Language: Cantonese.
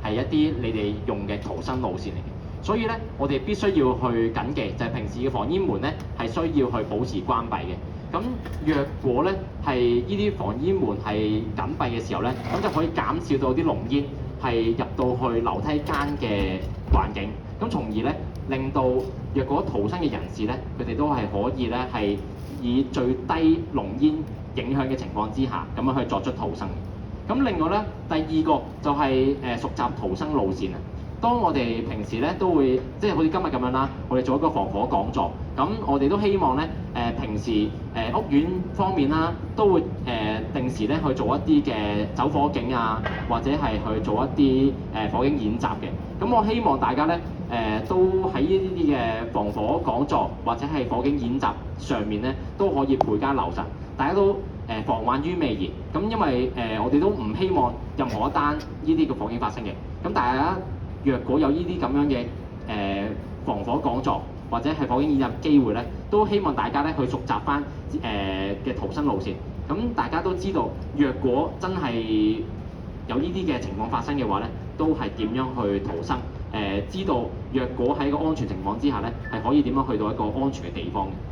係一啲你哋用嘅逃生路線嚟嘅。所以咧，我哋必須要去緊記，就係平時嘅防煙門咧係需要去保持關閉嘅。咁若果咧係呢啲防煙門係緊閉嘅時候咧，咁就可以減少到啲濃煙係入到去樓梯間嘅環境，咁從而咧令到若果逃生嘅人士咧，佢哋都係可以咧係以最低濃煙影響嘅情況之下，咁樣去作出逃生。咁另外咧，第二個就係熟習逃生路線啊。當我哋平時咧都會，即係好似今日咁樣啦，我哋做一個防火講座，咁我哋都希望咧平時屋苑方面啦，都會定時咧去做一啲嘅走火警啊，或者係去做一啲火警演習嘅。咁我希望大家咧都喺呢啲嘅防火講座或者係火警演習上面咧，都可以倍加留神，大家都防患於未然。咁因為我哋都唔希望任何一單呢啲嘅火警發生嘅。咁大家若果有呢啲咁樣嘅防火講座或者係火警演習機會咧，都希望大家咧去熟習翻嘅逃生路線。咁大家都知道，若果真係有呢啲嘅情況發生嘅話咧，都係點樣去逃生？知道若果喺個安全情況之下咧，係可以點樣去到一個安全嘅地方嘅。